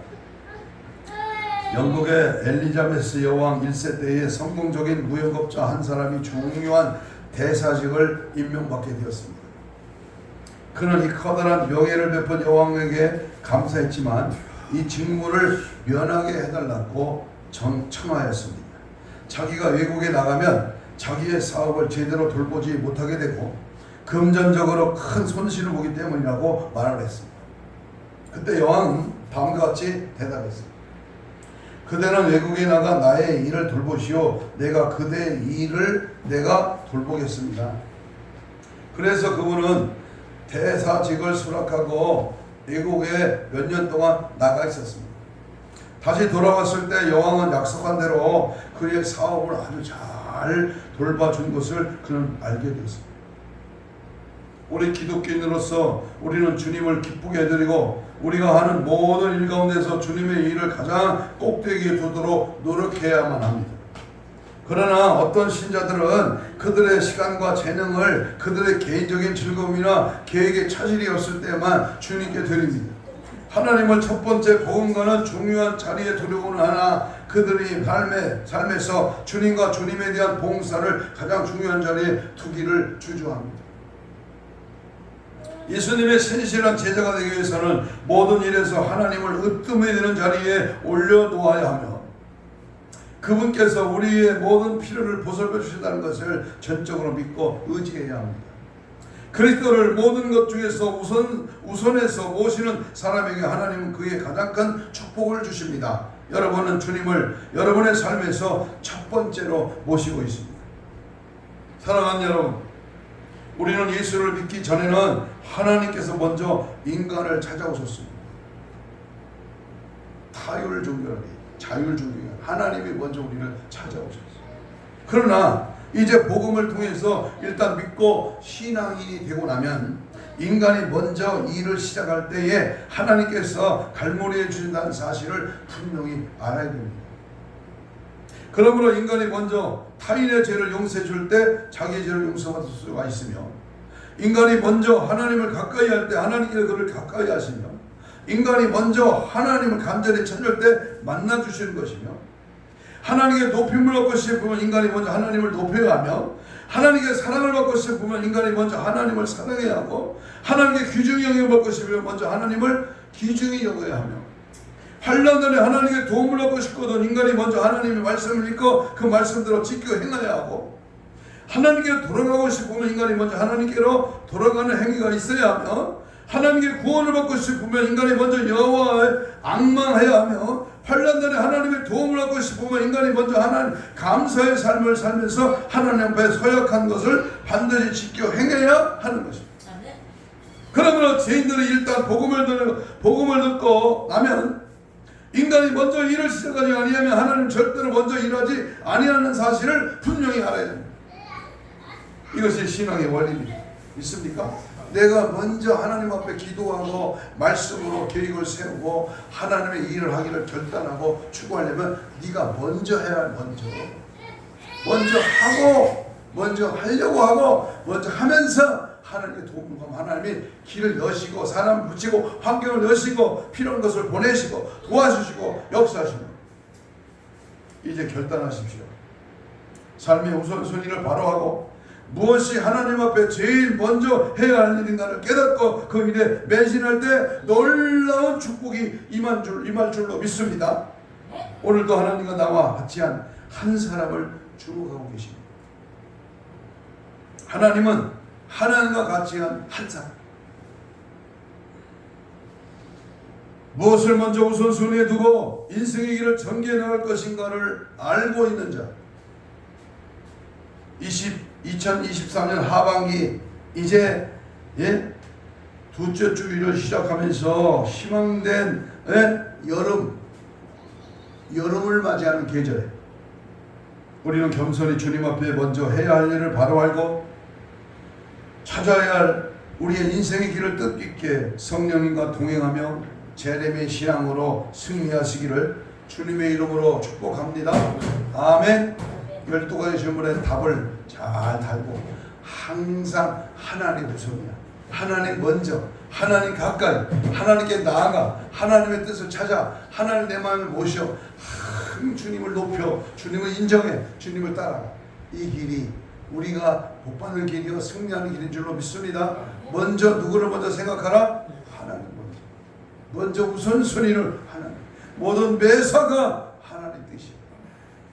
Speaker 1: 영국의 엘리자베스 여왕 1세 때에 성공적인 무역업자 한 사람이 중요한 대사직을 임명받게 되었습니다. 그는 이 커다란 명예를 베푼 여왕에게 감사했지만 이 직무를 면하게 해달라고 청하였습니다. 자기가 외국에 나가면 자기의 사업을 제대로 돌보지 못하게 되고 금전적으로 큰 손실을 보기 때문이라고 말을 했습니다. 그때 여왕은 다음과 같이 대답했습니다. 그대는 외국에 나가 나의 일을 돌보시오. 내가 그대의 일을 내가 돌보겠습니다. 그래서 그분은 대사직을 수락하고 외국에 몇 년 동안 나가 있었습니다. 다시 돌아왔을 때 여왕은 약속한 대로 그의 사업을 아주 잘 돌봐준 것을 그는 알게 되었습니다. 우리 기독교인으로서 우리는 주님을 기쁘게 해드리고 우리가 하는 모든 일 가운데서 주님의 일을 가장 꼭대기에 두도록 노력해야만 합니다. 그러나 어떤 신자들은 그들의 시간과 재능을 그들의 개인적인 즐거움이나 계획에 차질이 없을 때만 주님께 드립니다. 하나님을 첫 번째 복음과는 중요한 자리에 두려고는 하나 그들이 삶에서 주님과 주님에 대한 봉사를 가장 중요한 자리에 두기를 주저합니다. 예수님의 신실한 제자가 되기 위해서는 모든 일에서 하나님을 으뜸해야 되는 자리에 올려놓아야 하며 그분께서 우리의 모든 필요를 보살펴 주신다는 것을 전적으로 믿고 의지해야 합니다. 그리스도를 모든 것 중에서 우선해서 모시는 사람에게 하나님은 그의 가장 큰 축복을 주십니다. 여러분은 주님을 여러분의 삶에서 첫 번째로 모시고 있습니다. 사랑하는 여러분, 우리는 예수를 믿기 전에는 하나님께서 먼저 인간을 찾아오셨습니다. 자율종교가 하나님이 먼저 우리를 찾아오셨어요. 그러나 이제 복음을 통해서 일단 믿고 신앙인이 되고 나면 인간이 먼저 일을 시작할 때에 하나님께서 갈무리해 주신다는 사실을 분명히 알아야 됩니다. 그러므로 인간이 먼저 타인의 죄를 용서해 줄 때 자기의 죄를 용서받을 수가 있으며 인간이 먼저 하나님을 가까이 할 때 하나님께서 그를 가까이 하시며 인간이 먼저 하나님을 간절히 찾을 때 만나주시는 것이며 하나님께 높임을 얻고 싶으면 인간이 먼저 하나님을 높여야 하며 하나님께 사랑을 받고 싶으면 인간이 먼저 하나님을 사랑해야 하고 하나님께 귀중히 여김을 받고 싶으면 먼저 하나님을 귀중히 여겨야 하며 환난날에 하나님께 도움을 얻고 싶거든 인간이 먼저 하나님의 말씀을 읽고 그 말씀대로 지켜 행해야 하고 하나님께 돌아가고 싶으면 인간이 먼저 하나님께로 돌아가는 행위가 있어야 하며 하나님께 구원을 받고 싶으면 인간이 먼저 여호와의 앙망해야 하며 환난날에 하나님의 도움을 얻고 싶으면 인간이 먼저 하나님 감사의 삶을 살면서 하나님 앞에 서약한 것을 반드시 지켜 행해야 하는 것입니다. 그러므로 죄인들이 일단 복음을 듣고 나면 인간이 먼저 일을 시작하지 아니하면 하나님 절대로 먼저 일하지 아니하는 사실을 분명히 알아야 됩니다. 이것이 신앙의 원리입니다. 있습니까? 내가 먼저 하나님 앞에 기도하고 말씀으로 계획을 세우고 하나님의 일을 하기를 결단하고 추구하려면 네가 먼저 해야 먼저 하고 먼저 하려고 하고 먼저 하면서 하나님의 도움을 받으면 하나님이 길을 여시고 사람을 붙이고 환경을 여시고 필요한 것을 보내시고 도와주시고 역사하시고 이제 결단하십시오. 삶의 우선순위를 바로 하고 무엇이 하나님 앞에 제일 먼저 해야 할 일인가를 깨닫고 그 일에 매진할 때 놀라운 축복이 임할 줄로 믿습니다. 오늘도 하나님과 나와 같이 한 사람을 주목하고 계십니다. 하나님은 하나님과 같이 한 사람. 무엇을 먼저 우선순위에 두고 인생의 길을 전개해 나갈 것인가를 알고 있는 자. 2023년 하반기 이제 두째 주기를 시작하면서 희망된 여름을 맞이하는 계절에 우리는 겸손히 주님 앞에 먼저 해야 할 일을 바로 알고 찾아야 할 우리의 인생의 길을 뜻깊게 성령님과 동행하며 제렘의 신앙으로 승리하시기를 주님의 이름으로 축복합니다. 아멘. 12가지 질문의 답을 잘 달고 항상 하나님 우선이야. 하나님 먼저, 하나님 가까이, 하나님께 나아가 하나님의 뜻을 찾아 하나님 내 마음에 모셔 주님을 높여 주님을 인정해 주님을 따라가. 이 길이 우리가 복받을 길이요 승리하는 길인 줄로 믿습니다. 먼저 누구를 먼저 생각하라? 하나님 먼저 우선순위를 하나님. 모든 매사가 하나님 뜻이야.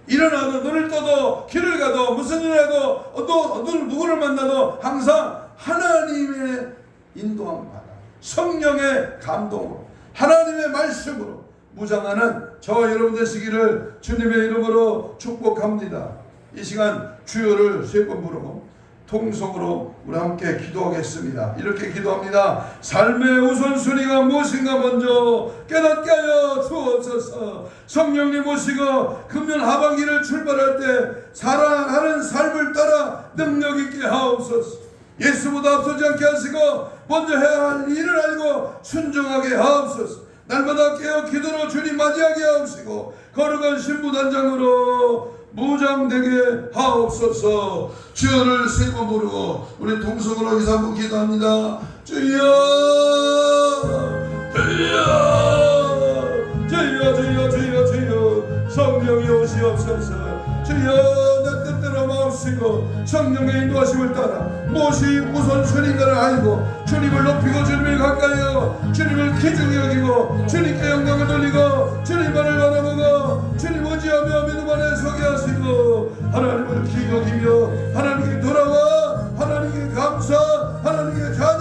Speaker 1: 일어나도 눈을 떠도 길을 가도 무슨 일을 해도 누구를 만나도 항상 하나님의 인도함 받아 성령의 감동으로 하나님의 말씀으로 무장하는 저와 여러분 되시기를 주님의 이름으로 축복합니다. 이 시간 주여를 3번 부르고 통성으로 우리 함께 기도하겠습니다. 이렇게 기도합니다. 삶의 우선순위가 무엇인가 먼저 깨닫게 하여 주옵소서. 성령님 모시고 금년 하반기를 출발할 때 사랑하는 삶을 따라 능력 있게 하옵소서. 예수보다 앞서지 않게 하시고 먼저 해야 할 일을 알고 순종하게 하옵소서. 날마다 깨어 기도로 주님 맞이하게 하옵시고 거룩한 신부단장으로 무장되게 하옵소서. 주여를 3번 부르고 우리 동성으로 기도 한번 기도합니다. 주여 주여 주여 주여 주여 주여 성령이 오시옵소서. 주여 내 뜻대로 마옵시고 성령의 인도하심을 따라 무엇이 우선순위인가를 알고 주님을 높이고 주님을 가까이하고 주님을 기중히 여기고 주님께 영광을 돌리고 주님만을 바라보고 주님 의지하며 믿음 안에 서게 하시고 하나님을 기억이며 하나님께 돌아와 하나님께 감사 하나님께 찬양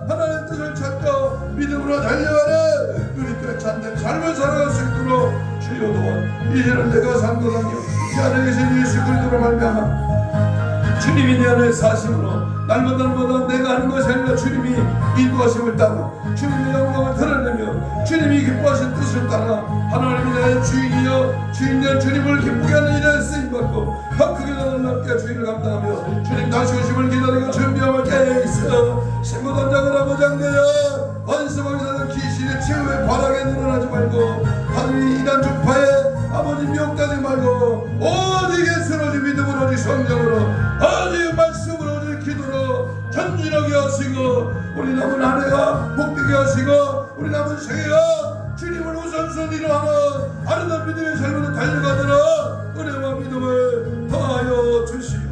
Speaker 1: 하나님의 뜻을 찾고 믿음으로 달려가는 우리 참된 삶을 살아갈 수 있도록 주여 도와. 이제는 내가 산 것 아니요 이 안에 계신 예수 그리스도로 말미암아 주님이 내 안에 사심으로 날마다 내가 하는 것이 아니라 주님이 인도하심을 따라 주님의 영광을 드러내며 주님이 기뻐하신 뜻을 따라 하나님이 나의 주인이여 주인된 주님을 기쁘게 하는 일에 쓰임받고 더 크게 나는 남께 주인을 감당하며 주님 다시 오심을 기다리고 준비함을 깨어 있어 신부단장을 하고 장되어 원수방사는 귀신의 최후의 바닥에 늘어나지 말고 하늘이 이단 주파에 아버지 미혹되지 말고 오직 예수로 오직 믿음으로 오직 성령으로 오직 말씀으로 오직 기도로 전진하게 하시고 우리 남은 한 해가 복되게 하시고 우리 남은 생애가 주님을 우선순위로 하는 아름다운 믿음의 삶으로 달려가도록 은혜와 믿음을 더하여 주시옵소서.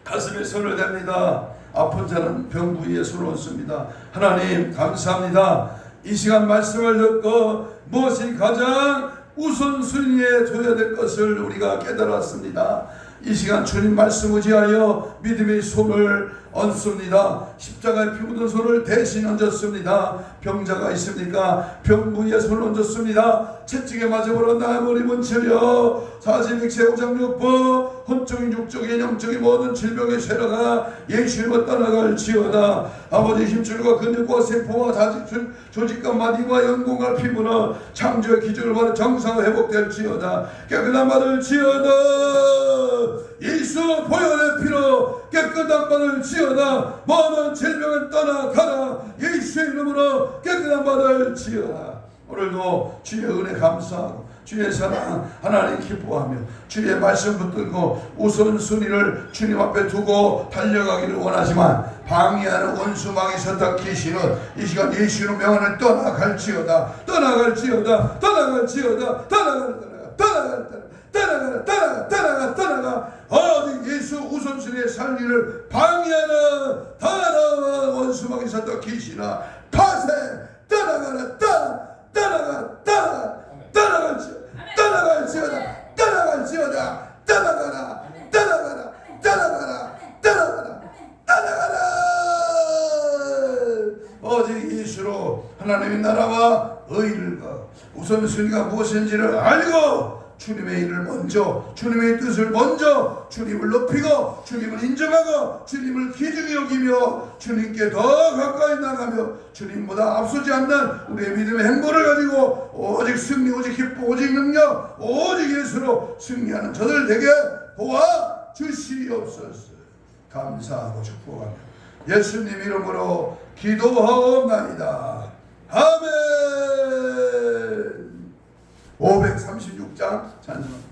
Speaker 1: 가슴에 손을 댑니다. 아픈 자는 병 부위에 손을 얹습니다. 하나님 감사합니다. 이 시간 말씀을 듣고 무엇이 가장 우선순위에 둬야 될 것을 우리가 깨달았습니다. 이 시간 주님 말씀 의지하여 믿음의 손을 얹습니다. 십자가에 피 묻은 손을 대신 얹었습니다. 병자가 있습니까? 병 부위에 손을 얹었습니다. 채찍에 맞아버려 나의 머리 문체려 사지백체 오장육부 혼적인 육적인 영적인 모든 질병의 쇠라가 예수님을 떠나갈지어다. 아버지 힘줄과 근육과 세포와 다지출 조직과 마디와 연공과 피부는 창조의 기준을 받은 정상을 회복될지어다. 깨끗한 받을지어다. 예수 보혈의 피로 깨끗한 받을지어다. 모든 질병을 떠나가라. 예수의 이름으로 깨끗한 받을지어다. 오늘도 주의 은혜 감사하고 주의 사랑 하나님 기뻐하며 주의 말씀 붙들고 우선순위를 주님 앞에 두고 달려가기를 원하지만 방해하는 원수 마귀 사탄 귀신은 이 시간 예수의 명안을 떠나갈지어다. 떠나갈지어다. 떠나갈지어다. 떠나가 오직 예수 우선순위의 살리를 방해하는 다나와 원수마귀 사탄 귀신아 파세 떠나가라. 오직 예수로 하나님의 나라와 의를 우선순위가 무엇인지를 알고 주님의 일을 먼저 주님의 뜻을 먼저 주님을 높이고 주님을 인정하고 주님을 기중히 여기며 주님께 더 가까이 나가며 주님보다 앞서지 않는 우리의 믿음의 행보를 가지고 오직 승리 오직 기쁨 오직 능력 오직 예수로 승리하는 저들 되게 도와주시옵소서. 감사하고 축복하며 예수님 이름으로 기도하옵나이다. 아멘. 536장 찬송.